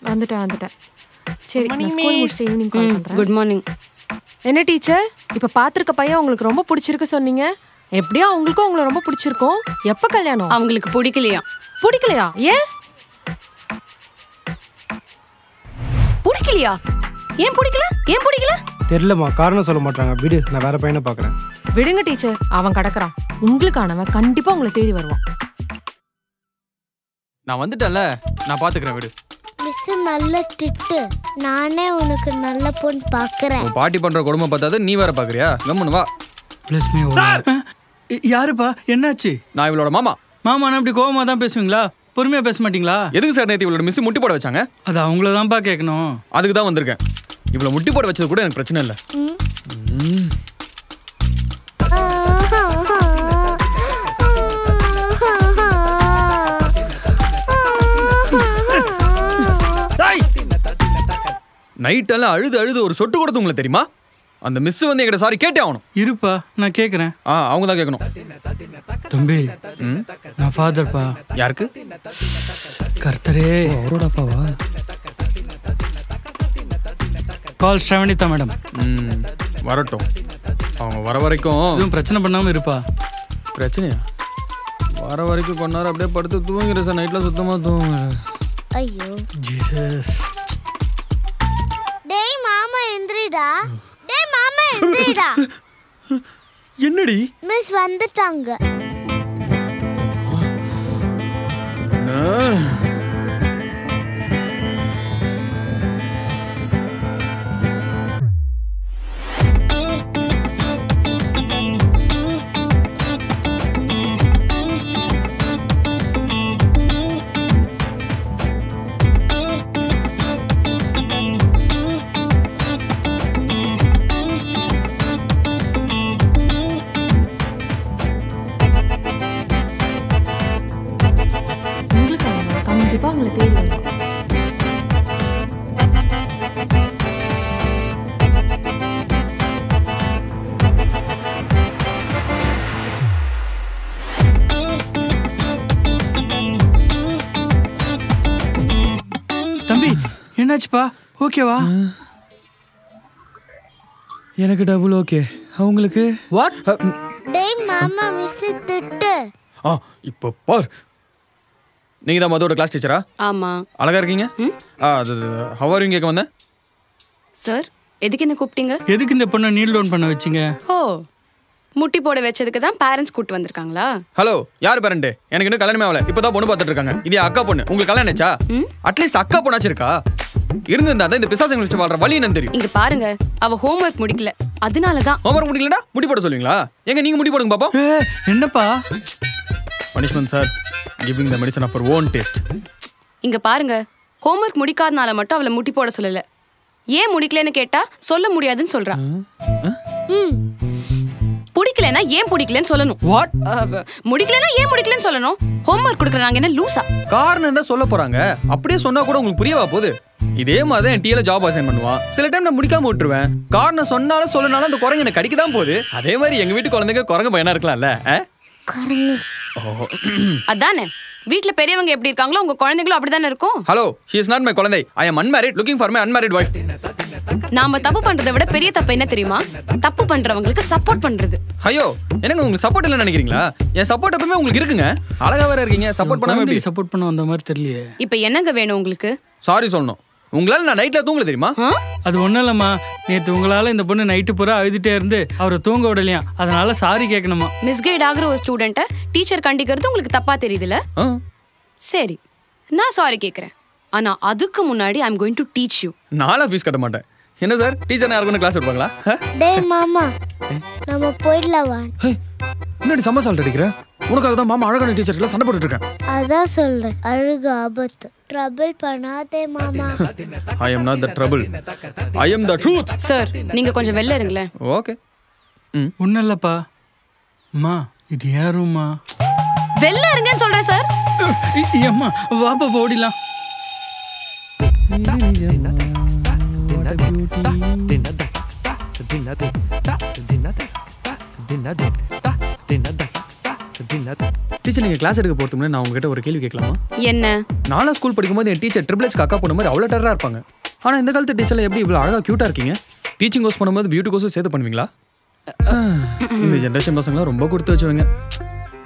வந்துட்டேன். சரி, நான் ஸ்கூல் முடிச்சிட்டு ஈவினிங் கால் பண்றேன். Good morning. என்ன டீச்சர், இப்ப பாத்திருக்க பையன் உங்களுக்கு ரொம்ப பிடிச்சிருக்கு சொன்னீங்க. எப்படியா உங்களுக்கும் உங்களை ரொம்ப பிடிச்சிருக்கும். எப்ப கல்யாணம்? அவங்களுக்கு பிடிக்கலையா? பிடிக்கலையா? ஏன் பிடிக்கலையா? ஏன் பிடிக்கல? தெரியலமா, காரணம் சொல்ல மாட்டாங்க. விடு, நான் வேற பையனை பாக்குறேன். விடுங்க டீச்சர், அவன் கடக்குறான். உங்களுக்கானவன் கண்டிப்பா உங்களை தேடி வருவான். நான் வந்துட்டேன்ல, நான் பாத்துக்கிறேன். விடு. மிஸ் நல்ல திட்டு. நானே உனக்கு நல்ல பொண்ணு பாக்குறேன். உன் பாட்டி பண்ற கொடுமை பார்த்தாது நீ வேற பாக்குறியா? கம்முன்னு வா. Plus me. யாருப்பா? என்னாச்சு? நான் இவளோட மாமா. மாமானா அப்படி கோவமா தான் பேசுவீங்களா? பொறுமையா பேச மாட்டீங்களா? எதுக்கு சார் நேற்று இவளோட மிஸ் முட்டி போட வச்சாங்க? அது அவங்கள தான்ப்பா கேட்கணும். அதுக்கு தான் வந்திருக்கேன். இவ்வளோ முட்டி போட வச்சது கூட எனக்கு பிரச்சனை இல்லை. நைட்டெல்லாம் அழுது ஒரு சொட்டு கொடுத்து உங்களுக்கு தெரியுமா? அந்த மிஸ் வந்து என்கிட்ட சாரி கேட்டே ஆகணும். இருப்பா, நான் கேட்குறேன். அவங்க தான் கேட்கணும். தம்பி, நான் ஃபாதர்ப்பா. யாருக்கு? கர்த்தரே. அவரோடப்பாவா? கால் ஸ்ரவணிதா மேடம். வரட்டும். அவங்க வர வரைக்கும் எதுவும் பிரச்சனை பண்ணாமல் இருப்பா. பிரச்சனையா? வர வரைக்கும் கொண்டாரு அப்படியே படுத்து தூங்குற சார். நைட்டில் சுத்தமாக தூங்குற. ஐயோ ஜீசஸ். டேய் மாமா எந்திரிடா. என்னடி? மிஸ் வந்துட்டாங்க. கண்டிப்பா உங்களை தேடி வருவான். தம்பி, என்னாச்சுப்பா? ஓகேவா? எனக்கு டபுள் ஓகே. அவங்களுக்கு வாட்? டேய் மாமா மிஸ் திட்டு. இப்போ பார். நீங்க தான் மதோட கிளாஸ் டீச்சரா? ஆமா. அழகா இருக்கீங்க. ஹவ் ஆர் யூ கேட்க வந்தேன். சார், எதுக்கு என்ன கூப்பிட்டீங்க? எதுக்கு இந்த பொண்ணை நீல் டவுன் பண்ண வச்சிங்க? ஓ, முட்டி போட வச்சதுக்கு தான் பேரண்ட்ஸ் கூட்டு வந்திருக்காங்களா? ஹலோ, யார் பேரண்ட்? எனக்கு இன்னும் கல்யாணமே ஆகல. இப்பதான் பொண்ணு பார்த்துட்டு இருக்காங்க. இது அக்கா பொண்ணு. உங்களுக்கு கல்யாணம் ஆச்சா? அட்லீஸ்ட் அக்கா பொண்ணாச்சு இருக்கா? இருந்திருந்தா தான் இந்த பிசாசங்க வச்சு வாழ்ற வழி என்னன்னு தெரியும். இங்க பாருங்க, அவ ஹோம்வொர்க் முடிக்கல. அதனாலதான். ஹோம்வொர்க் முடிக்கலடா முடி போட சொல்லுவீங்களா? எங்க நீங்க முடி போடுங்க பாப்போம். என்னப்பா? Punishment sir. Giving the medicine for own taste. இங்க பாருங்க, ஹோம்வொர்க் முடிக்காதனால மட்டும் அவளை முட்டி போட சொல்லல. ஏன் முடிக்கலன்னு கேட்டா சொல்ல முடியாதுன்னு சொல்றா. பிடிக்கலனா ஏன் பிடிக்கலன்னு சொல்லணும். வாட்? முடிக்கலனா ஏன் முடிக்கலன்னு சொல்லணும். ஹோம்வொர்க் கொடுக்குற நாங்க என்ன லூசா? காரணம் தான் சொல்ல போறாங்க. அப்படியே சொன்னா கூட உங்களுக்கு புரியவா போகுது? இதே மாதிரி என் டீல ஜாப் அசைன் பண்ணுவான். சில டைம் நான் முடிக்காம விட்டுருவேன். காரணம் சொன்னாலும் சொல்லனாலும் அந்த குரங்கு எனக்கு கடிக்க தான் போகுது. அதே மாதிரி எங்க வீட்டு குழந்தைங்க குரங்கு பையனா இருக்கலாம்ல. அதானே, வீட்ல பெரியவங்க எப்படி இருக்காங்களோ உங்க குழந்தைகளும் அப்படிதானே இருக்கும். Hello, she is not my குழந்தை. I am unmarried looking for my unmarried wife. நாம தப்பு பண்றதை விட பெரிய தப்பு என்ன தெரியுமா? தப்பு பண்றவங்களுக்கு சப்போர்ட் பண்றது. ஐயோ, என்னங்க உங்களுக்கு சப்போர்ட் இல்ல நினைக்கிறீங்களா? என் சப்போர்ட் எப்பவுமே உங்களுக்கு இருக்குங்க. அழகா வேற இருக்கீங்க. சப்போர்ட் பண்ணாம எப்படி சப்போர்ட் பண்ண வந்த மாதிரி தெரியலையே. இப்போ என்னங்க வேணும் உங்களுக்கு? சாரி சொல்லணும். உங்களால நான் நைட்ல தூங்கல தெரியுமா? அது ஒண்ணும் இல்லம்மா, நேத்து உங்களால இந்த பொண்ணு நைட்டு பூரா அழுதுட்டே இருந்து அவரை தூங்க விடலையா, அதனால சாரி கேட்கணுமா. மிஸ்கைட் ஆகுற ஒரு ஸ்டூடெண்ட்டை டீச்சர் கண்டிக்கிறது உங்களுக்கு தப்பா தெரியுதுல? சரி, நான் சாரி கேட்கறேன். ஆனா அதுக்கு முன்னாடி I am going to teach you. நாளா ஃபீஸ் கட்ட மாட்டேன். என்ன சார், டீச்சர் யாருக்கும் கிளாஸ் எடுப்பாங்களா? டேய் மாமா, நம்ம போயிடலாம் வா. என்னடி சமசால்ட் அடிக்கிற? உனக்காக தான் மாமா அழகான டீச்சர்ல சண்டை போட்டுட்டு இருக்கேன். அதான் சொல்றேன், அழுகு ஆபத்து. ட்ரபிள் பண்ணாதே மாமா. I am not the trouble. I am the truth. Sir, நீங்க கொஞ்சம் வெளில இருங்களேன். ஓகே. ஒன்றும் இல்லப்பா. அம்மா, இது யாரும்மா? வெளில இருங்கன்னு சொல்றேன் சார். அம்மா, வாப்பா ஓடிலாம். டீச்சர் நீங்கள் கிளாஸ் எடுக்க போகிறதுக்கு முன்னாடி நான் உங்ககிட்ட ஒரு கேள்வி கேட்கலாமா? என்ன? நானும் ஸ்கூல் படிக்கும்போது என் டீச்சர் ட்ரிபிள்ஸ் அக்கா போன மாதிரி அவ்வளோ டெரராக இருப்பாங்க. ஆனால் இந்த காலத்து டீச்சரில் எப்படி இவ்வளோ அழகாக க்யூட்டாக இருக்கீங்க? டீச்சிங் கோர்ஸ் பண்ணும்போது பியூட்டி கோர்ஸும் சேர்த்து பண்ணுவீங்களா? இந்த ஜென்ரேஷன் பசங்களாம் ரொம்ப கொடுத்து வச்சுருவாங்க.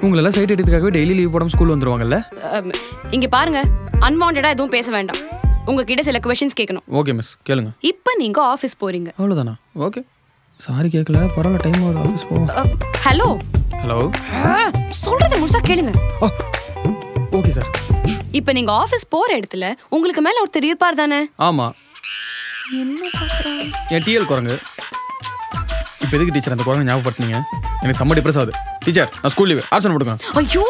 உங்களெல்லாம் சைட் எடுத்துக்காகவே டெய்லி லீவ் போடாமல் ஸ்கூல் வந்துருவாங்கல்ல? இங்க பாருங்க, அன்வான்டா எதுவும் பேச வேண்டாம். உங்ககிட்ட சில क्वेश्चंस கேட்கணும். ஓகே மிஸ், கேளுங்க. இப்போ நீங்க ஆஃபீஸ் போறீங்க. அவ்வளோதானா? ஓகே, சாரி கேட்கல, பரவாயில்ல, டைம் ஆகுது, ஆஃபீஸ் போவோம். ஹலோ ஹலோ, சொல்றத முழுசா கேளுங்க. Okay sir. இப்போ நீங்க ஆஃபீஸ் போற இடத்துல உங்களுக்கு மேல ஒருத்தர் இருப்பார் தானே? ஆமாம். என்ன பார்க்குறாங்க? என் டிஎல் குரங்கு. இப்போ எதுக்கு டீச்சர் அந்த குரங்கு ஞாபகப்படுத்தினீங்க? எனக்கு செம்ம டிப்ரெஸ் ஆகுது. டீச்சர், நான் ஸ்கூல் லீவ் ஆப்ஷன் போட்டுங்க. ஐயோ,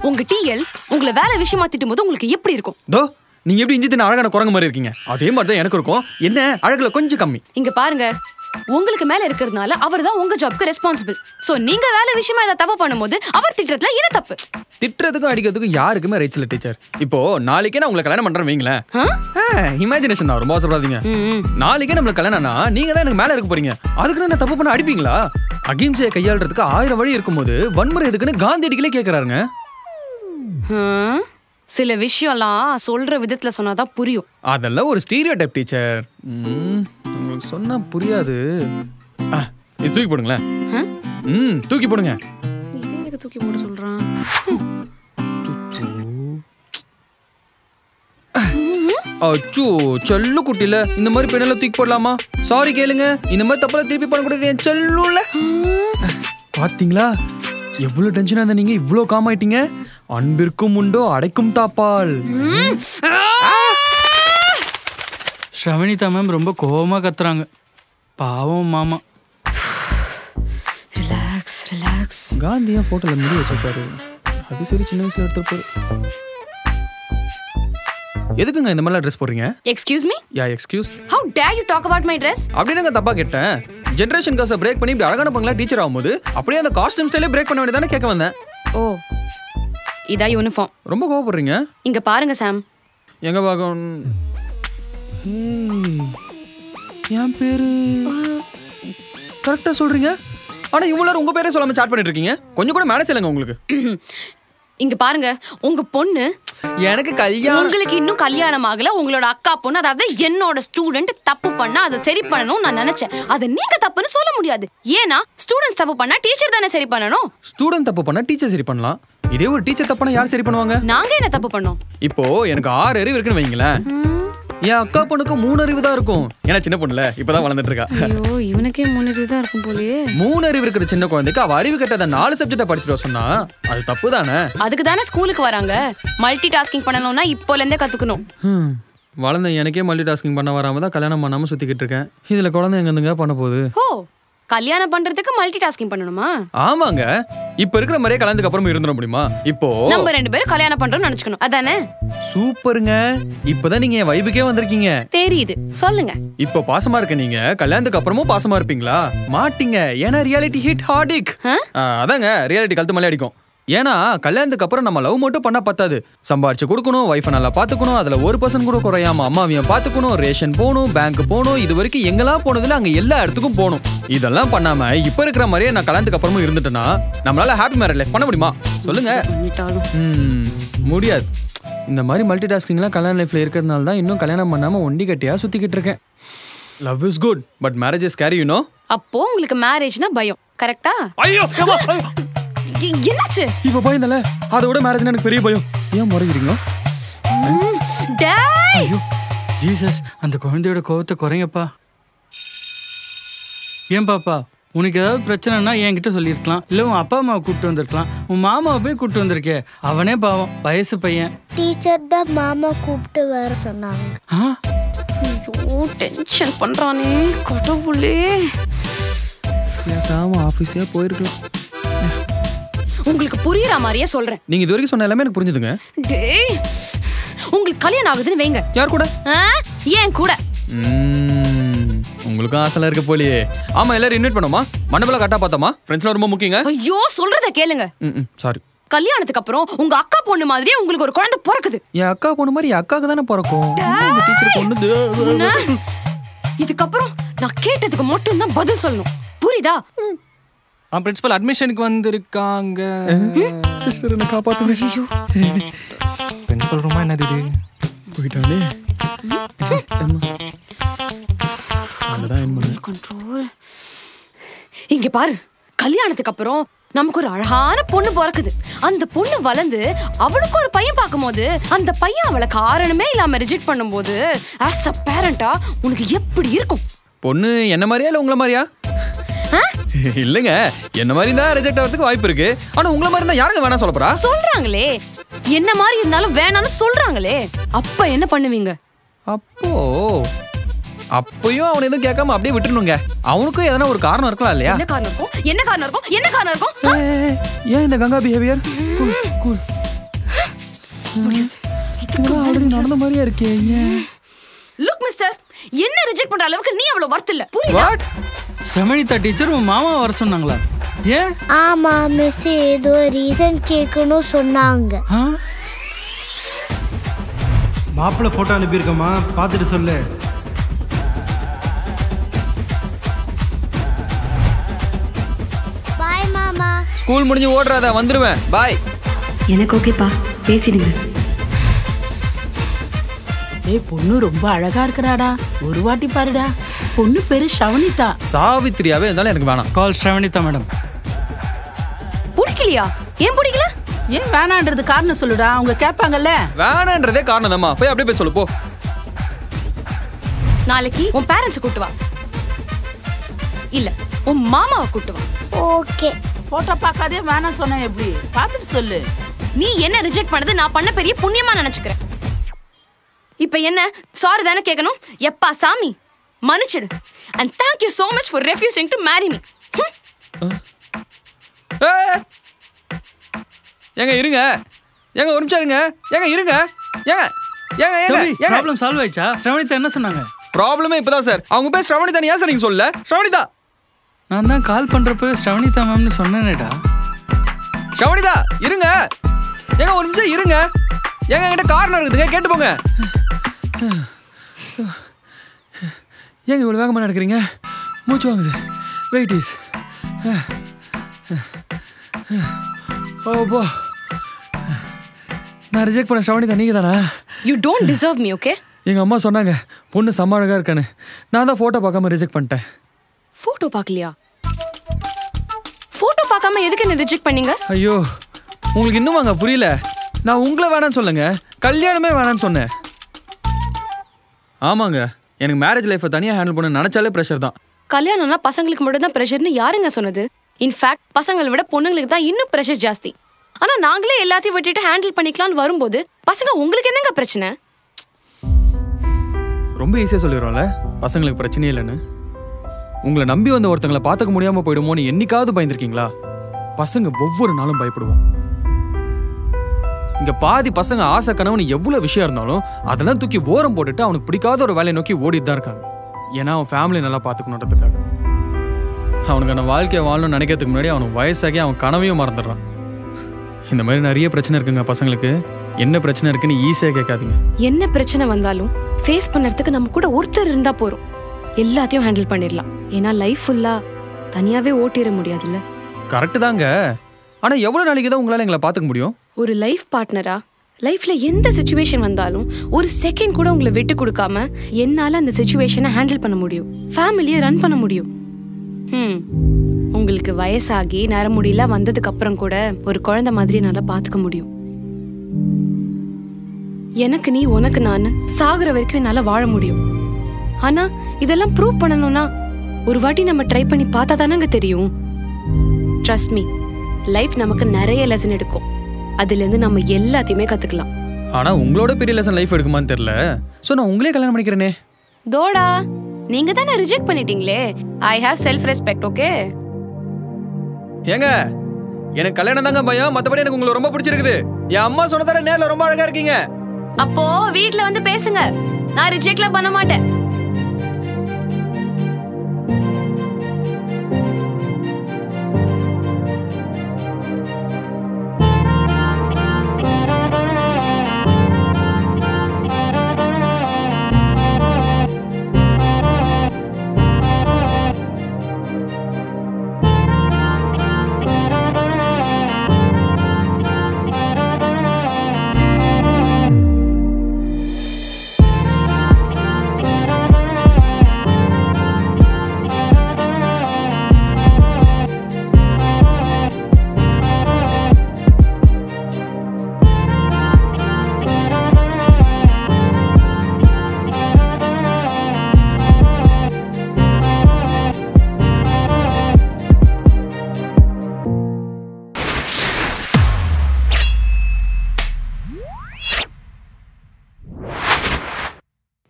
உங்க டிஎல் உங்களை வேலை விஷயமா திட்டும் போது உங்களுக்கு எப்படி இருக்கும்? தோ, நீங்க எப்படி இஞ்சி தின்ன அழகான குரங்கு மாதிரி இருக்கீங்க, அதே மாதிரி தான் எனக்கு இருக்கும். என்ன அழகுல கொஞ்சம் கம்மி. இங்க பாருங்க, உங்களுக்கு மேல இருக்கிறதுனால அவர் தான் உங்க ஜாப்க்கு ரெஸ்பான்சிபிள். சோ நீங்க வேலை விஷயமா இத தப்பு பண்ணும்போது அவர் திட்டுறதுல என்ன தப்பு? திட்டுறதுக்கும் அடிக்கிறதுக்கும் யாருக்குமே ரைட்ஸ் இல்ல டீச்சர். இப்போ நாளைக்கே நான் உங்களை கல்யாணம் பண்றேன் வைங்களேன். இமேஜினேஷன் தான், ரொம்ப அவசரப்படாதீங்க. நாளைக்கே நம்மளுக்கு கல்யாணம்னா நீங்க தான் எனக்கு மேல இருக்க போறீங்க. அதுக்கு நான் தப்பு பண்ண அடிப்பீங்களா? அகிம்சையை கையாளுறதுக்கு 1000 வழி இருக்கும்போது வன்முறை எதுக்குன்னு காந்தியடிகளே கேட்கறாருங்க. சில விஷயம்லாம் சொல்ற விதத்துல சொன்னாதான் புரியும். அதெல்லாம் ஒரு ஸ்டீரியோ டைப் டீச்சர். உங்களுக்கு சொன்னா புரியாது. இது தூக்கி போடுங்களேன். தூக்கி போடுங்க. இது எதுக்கு தூக்கி போட சொல்றான்? அச்சோ, செல்லு குட்டில இந்த மாதிரி பெண்ணெல்லாம் தூக்கி போடலாமா? சாரி கேளுங்க, இந்த மாதிரி தப்பெல்லாம் திருப்பி பண்ணக்கூடாது என் செல்லுல. பாத்தீங்களா எவ்வளவு டென்ஷனா இருந்தா நீங்க இவ்வளோ காம் ஆயிட்டீங்க. அன்பிற்கும் உண்டோ அடைக்கும் தாப்பால். ஸ்ரவணிதா மேம் ரொம்ப கோவமா கத்துறாங்க. பாவம் மாமா. Relax relax. காந்தியா போட்டோல முடி வச்சிருக்காரு. அது சரி, சின்ன வயசுல எடுத்துப்பாரு. எதுக்குங்க இந்த மாதிரிலாம் ட்ரெஸ் போடுறீங்க? Excuse me? Yeah, excuse. How dare you talk about my dress? அப்படினங்க தப்பா கேட்டேன். ஜெனரேஷன் காசை பிரேக் பண்ணி இப்படி அழகான பங்களா டீச்சர் ஆகும்போது அப்படியே அந்த காஸ்டியூம் ஸ்டைலே பிரேக் பண்ண வேண்டியதானே கேட்க வந்தேன். ஓ, இதா யூனிஃபார்ம். ரொம்ப கோவப்படுறீங்க. இங்க பாருங்க சாம். எங்க பாகம்? என் பேரு கரெக்டா சொல்றீங்க. ஆனா இவ்வளவு உங்க பேரே சொல்லாம சாட் பண்ணிட்டு இருக்கீங்க. கொஞ்சம் கூட மேனேஜ் இல்லங்க உங்களுக்கு. இங்க பாருங்க, உங்க பொண்ணு எனக்கு கல்யாணம். உங்களுக்கு இன்னும் கல்யாணம் ஆகல. உங்களோட அக்கா பொண்ணு, அதாவது என்னோட ஸ்டூடெண்ட் தப்பு பண்ணா அதை சரி பண்ணணும் நான் நினைச்சேன். அதை நீங்க தப்புன்னு சொல்ல முடியாது. ஏன்னா ஸ்டூடெண்ட்ஸ் தப்பு பண்ணா டீச்சர் தானே சரி பண்ணணும். ஸ்டூடெண்ட் தப்பு பண்ணா டீச்சர் சரி பண்ணலாம். இதே ஒரு டீச்சர் தப்புனா யார் சரி பண்ணுவாங்க? நாங்க என்ன தப்பு பண்ணோம்? இப்போ எனக்கு 6 அறிவு இருக்குன்னு வைங்களேன். என் அக்கா பொண்ணுக்கு 3 அறிவு தான் இருக்கும். ஏன்னா சின்ன பொண்ணுல இப்பதான் வளர்ந்துட்டு இருக்கா. ஐயோ, இவனுக்கே 3 அறிவு தான் இருக்கும் போலயே. 3 அறிவு இருக்கிற சின்ன குழந்தைக்கு அவ அறிவு கட்டத 4 சப்ஜெக்ட படிச்சுட்டு சொன்னா அது தப்பு தானே? அதுக்கு தானே ஸ்கூலுக்கு வராங்க. மல்டி டாஸ்கிங் பண்ணணும்னா இப்போல இருந்தே கத்துக்கணும். வளர்ந்த எனக்கே மல்டி டாஸ்கிங் பண்ண வராம தான் கல்யாணம் பண்ணாம சுத்திக்கிட்டு இருக்கேன். இதுல குழந்தை எங்க இருந்துங்க பண்ண போகுது? ஓ, கல்யாணம் பண்றதுக்கு மல்டி டாஸ்கிங் பண்ணணுமா? ஆமாங்க. இப்ப இருக்கிற மாதிரியே கல்யாணத்துக்கு அப்புறம் இருந்துட முடியுமா? இப்போ நம்ம 2 பேரும் கல்யாணம் பண்றோம்னு நினைச்சுக்கணும், அதானே? சூப்பருங்க. இப்பதான் நீங்க என் வைபுக்கே வந்திருக்கீங்க. தெரியுது, சொல்லுங்க. இப்போ பாசமா இருக்க நீங்க கல்யாணத்துக்கு அப்புறமும் பாசமா இருப்பீங்களா? மாட்டீங்க. ஏன்னா ரியாலிட்டி ஹிட் ஹார்டிக். அதாங்க, ரியாலிட்டி கழுத்து மேலே அடிக்கும். ஏன்னா கல்யாணத்துக்கு அப்புறம் நம்ம லவ் மட்டும் பண்ணா பத்தாது. சம்பாரிச்சு கொடுக்கணும், வைஃபை நல்லா பாத்துக்கணும், அதுல 1% கூட குறையாம அம்மாவையும் பாத்துக்கணும், ரேஷன் போகணும், பேங்க் போகணும். இது வரைக்கும் எங்கெல்லாம் போனதுல அங்க எல்லா இடத்துக்கும் போகணும். இதெல்லாம் பண்ணாம இப்ப இருக்கிற மாதிரியே நான் கல்யாணத்துக்கு அப்புறமும் இருந்துட்டேன்னா நம்மளால ஹாப்பி மேரேஜ் லைஃப் பண்ண முடியுமா சொல்லுங்க? முடியாது. இந்த மாதிரி மல்டி டாஸ்கிங்லாம் கல்யாண லைஃப்ல இருக்கிறதுனால தான் இன்னும் கல்யாணம் பண்ணாம ஒண்டி கட்டியா சுத்திக்கிட்டு இருக்கேன். Love is good but marriage is scary, you know. அப்போ உங்களுக்கு மேரேஜ்னா பயம், கரெக்ட்டா? ஐயோ, என்னாச்சு? இப்ப பயந்தல, அதோட மேரேஜ்னா எனக்கு பெரிய பயம். ஏன் முறைகிறீங்க? டேய், ஜீசஸ், அந்த குழந்தையோட கோவத்தை குறைங்கப்பா. ஏன் பாப்பா, உனக்கு ஏதாவது பிரச்சனைனா என்கிட்ட சொல்லியிருக்கலாம். இல்லை உன் அப்பா அம்மாவை கூப்பிட்டு வந்திருக்கலாம். உன் மாமாவை போய் கூப்பிட்டு வந்திருக்கே, அவனே பாவம், வயசு பையன். டீச்சர் தான் மாமா கூப்பிட்டு வர சொன்னாங்க. ஐயோ, டென்ஷன் பண்றானே கடவுளே. பேசாம ஆபீஸே போயிருக்கலாம். உங்களுக்கு புரியுற மாதிரியே சொல்றேன். நீங்க இது வரைக்கும் சொன்ன எல்லாமே எனக்கு புரிஞ்சுதுங்க. டேய், உங்களுக்கு கல்யாணம் ஆகுதுன்னு வைங்க. யார் கூட? ஏன் கூட. உங்களுக்கும் ஆசைலாம் இருக்க போலியே. ஆமா, எல்லாரும் இன்வைட் பண்ணுமா? மண்டபல கட்டா பார்த்தோமா? ஃப்ரெண்ட்ஸ்லாம் ரொம்ப முக்கியங்க. ஐயோ, சொல்றத கேளுங்க. சாரி. கல்யாணத்துக்கு அப்புறம் உங்க அக்கா பொண்ணு மாதிரியே உங்களுக்கு ஒரு குழந்தை பிறக்குது. என் அக்கா பொண்ணு மாதிரி என் அக்காக்கு தானே பிறக்கும். டீச்சர் பொண்ணு. இதுக்கப்புறம் நான் கேட்டதுக்கு மட்டும் தான் பதில் சொல்லணும், புரியுதா? பிரின்சிபல் அட்மிஷனுக்கு வந்திருக்காங்க. சிஸ்டர் என்ன காப்பாத்துங்க. பிரின்சிபல் ரூமா என்னது இது? போயிட்டானே. கண்ட்ரோல். இங்க பாரு, கல்யாணத்துக்கு அப்புறம் நமக்கு ஒரு அழகான பொண்ணு பிறக்குது. அந்த பொண்ணு வளர்ந்து அவளுக்கு ஒரு பையன் பார்க்கும்போது அந்த பையன் அவளை காரணமே இல்லாம ரிஜெக்ட் பண்ணும்போது ஆஸ் அ பேரண்டா உனக்கு எப்படி இருக்கும்? பொண்ணு என்ன மாதிரியா இல்ல உங்கள மாதிரியா? இல்லங்க, என்ன மாதிரி தான் ரிஜெக்ட் ஆகிறதுக்கு வாய்ப்பு இருக்கு. ஆனா உங்கள மாதிரி தான் யாருங்க வேணா சொல்ல போறா? சொல்றாங்களே, என்ன மாதிரி இருந்தாலும் வேணாம்னு சொல்றாங்களே, அப்ப என்ன பண்ணுவீங்க? அப்பயும் அவன் எதுவும் கேட்காம அப்படியே விட்டுருணுங்க. அவனுக்கும் எதனா ஒரு காரணம் இருக்கலாம் இல்லையா? என்ன காரணம் இருக்கும்? என்ன காரணம் இருக்கும்? என்ன காரணம் இருக்கும்? ஏன் இந்த கங்கா பிஹேவியர்? நடந்த மாதிரியா இருக்கே. லுக் மிஸ்டர், என்ன ரிஜெக்ட் பண்ற அளவுக்கு நீ அவ்வளவு வர்த் இல்ல. புரியுதா? ஸ்ரவணிதா டீச்சர் உன் மாமா வர சொன்னாங்களா? ஏன்? ஆமா மிஸ், ஏதோ ரீசன் கேட்கணும் சொன்னாங்க. மாப்பிள்ளை ஃபோட்டோ அனுப்பியிருக்கம்மா, பார்த்துட்டு சொல்லு. பாய் மாமா. ஸ்கூல் முடிஞ்சு ஓடுறாத, வந்துருவேன். பாய். எனக்கு ஓகேப்பா, பேசிடுங்க. ஏய், பொண்ணு ரொம்ப அழகா இருக்கறாடா, ஒரு வாட்டி பாருடா. பொண்ணு பேரு ஷவனிதா. சாவித்ரியாவே இருந்தாலும் எனக்கு வேணாம். கால் ஷவனிதா மேடம். பிடிக்கலையா? ஏன் பிடிக்கல? ஏன் வேணான்றது காரணம் சொல்லுடா, அவங்க கேட்பாங்கல்ல. வேணான்றதே காரணம் தான்மா. போய் அப்படியே போய் சொல்லு போ. நாளைக்கு உன் பேரண்ட்ஸ் கூட்டு வா, இல்ல உன் மாமாவை கூட்டு வா. ஓகே. போட்டோ பார்க்காதே வேணாம் சொன்னா எப்படி? பார்த்துட்டு சொல்லு. நீ என்ன ரிஜெக்ட் பண்ணது நான் பண்ண பெரிய புண்ணியமா நினைச்சுக்கிறேன். இப்ப என்ன சாரி தானே கேட்கணும்? எப்பா சாமி மன்னிச்சிடு. and thank you so much for refusing to marry me. ஏங்க இருங்க, ஏங்க ஒரு நிமிஷம் இருங்க, ஏங்க இருங்க, ஏங்க ஏங்க ஏங்க ப்ராப்ளம் சால்வ் ஆயிச்சா? ஸ்ரவணிதா என்ன சொன்னாங்க? ப்ராப்ளமே இப்பதான் சார். அவங்க பேர் ஸ்ரவணிதா, ஏன் சார் நீங்க சொல்லல? ஸ்ரவணிதா நான் தான் கால் பண்றப்ப ஸ்ரவணிதா மேம்னு சொன்னேனேடா. ஸ்ரவணிதா இருங்க, ஏங்க ஒரு நிமிஷம் இருங்க, ஏங்க என்கிட்ட காரணம் இருக்குதுங்க, கேட்டு போங்க. ஏங்க இவ்வளவு வேகமா நடக்கிறீங்க? மூச்சு வாங்குது. Wait is. ஓ, நான் ரிஜெக்ட் பண்ண ஸ்ரவணிதா நீங்க தானா? You don't deserve me, okay? எங்க அம்மா சொன்னாங்க பொண்ணு செம்ம அழகா இருக்கான்னு. நான் தான் போட்டோ பார்க்காம ரிஜெக்ட் பண்ணிட்டேன். போட்டோ பார்க்கலையா? போட்டோ பார்க்காம எதுக்கு என்ன ரிஜெக்ட் பண்ணீங்க? ஐயோ, உங்களுக்கு இன்னும் அங்க புரியல. நான் உங்களை வேணான்னு சொல்லுங்க, கல்யாணமே வேணான்னு சொன்னேன். ஆமாங்க, எனக்கு மேரேஜ் லைஃப்பை தனியாக ஹேண்டில் பண்ண நினைச்சாலே ப்ரெஷர் தான். கல்யாணம்னா பசங்களுக்கு மட்டும் தான் ப்ரெஷர்னு யாருங்க சொன்னது? இன்ஃபேக்ட் பசங்களை விட பொண்ணுங்களுக்கு தான் இன்னும் ப்ரெஷர் ஜாஸ்தி. ஆனா நாங்களே எல்லாத்தையும் விட்டுட்டு ஹேண்டில் பண்ணிக்கலாம்னு வரும்போது பசங்க உங்களுக்கு என்னங்க பிரச்சனை? ரொம்ப ஈஸியாக சொல்லிடுறோம்ல பசங்களுக்கு பிரச்சனையே இல்லைன்னு. உங்களை நம்பி வந்த ஒருத்தங்களை பார்த்துக்க முடியாமல் போயிடுமோன்னு என்னைக்காவது பயந்துருக்கீங்களா? பசங்க ஒவ்வொரு நாளும் பயப்படுவோம். இங்க பாதி பசங்க ஆசை கனவுன்னு எவ்வளவு விஷயம் இருந்தாலும் அதெல்லாம் தூக்கி ஓரம் போட்டுட்டு அவனுக்கு பிடிக்காத ஒரு வேலையை நோக்கி ஓடிட்டு தான் இருக்காங்க. ஏன்னா அவன் ஃபேமிலி நல்லா பார்த்துக்கணுன்றதுக்காக. அவனுக்கு அந்த வாழ்க்கையை வாழணும்னு நினைக்கிறதுக்கு முன்னாடி அவனுக்கு வயசாகி அவன் கனவையும் மறந்துடுறான். இந்த மாதிரி நிறைய பிரச்சனை இருக்குங்க பசங்களுக்கு. என்ன பிரச்சனை இருக்குன்னு ஈஸியாக கேட்காதீங்க. என்ன பிரச்சனை வந்தாலும் ஃபேஸ் பண்ணுறதுக்கு நம்ம கூட ஒருத்தர் இருந்தா போறோம், எல்லாத்தையும் ஹேண்டில் பண்ணிடலாம். ஏன்னா லைஃப் ஃபுல்லா தனியாவே ஓட்டிட முடியாதுல்ல. கரெக்டு தாங்க. ஆனா எவ்வளவு நாளைக்கு தான் உங்களால எங்களை பார்த்துக்க முடியும்? ஒரு லைஃப் பார்ட்னரா லைஃப்ல எந்த சிச்சுவேஷன் வந்தாலும் ஒரு செகண்ட் கூட உங்களை விட்டு கொடுக்காம என்னால அந்த சிச்சுவேஷனை ஹேண்டில் பண்ண முடியும், ஃபேமிலியை ரன் பண்ண முடியும். உங்களுக்கு வயசாகி நரமுடியல வந்ததுக்கு அப்புறம் கூட ஒரு குழந்தை மாதிரி நல்லா பாத்துக்க முடியும். எனக்கு நீ உனக்கு நான் சாகுற வரைக்கும் என்னால வாழ முடியும். ஆனா இதெல்லாம் ப்ரூவ் பண்ணணும்னா ஒரு வாட்டி நம்ம ட்ரை பண்ணி பார்த்தா தானங்க தெரியும். ட்ரஸ்ட் மீ, லைஃப் நமக்கு நிறைய லெசன் எடுக்கும். அதுல இருந்து நம்ம எல்லாத்தையுமே கத்துக்கலாம். ஆனா உங்களோட பெரிய லெசன் லைஃப் எடுக்குமான்னு தெரியல. சோ நான் உங்களே கல்யாணம் பண்ணிக்கிறேனே. தோடா, நீங்க தானே ரிஜெக்ட் பண்ணிட்டீங்களே. I have self respect, okay? ஏங்க எனக்கு கல்யாணம் தாங்க பயம், மத்தபடி எனக்கு உங்களை ரொம்ப பிடிச்சிருக்குது. என் அம்மா சொன்னதால நேர்ல ரொம்ப அழகா இருக்கீங்க. அப்போ வீட்ல வந்து பேசுங்க, நான் ரிஜெக்ட்ல பண்ண மாட்டேன்.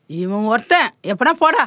இவன் ஒருத்தன் எப்படா போடா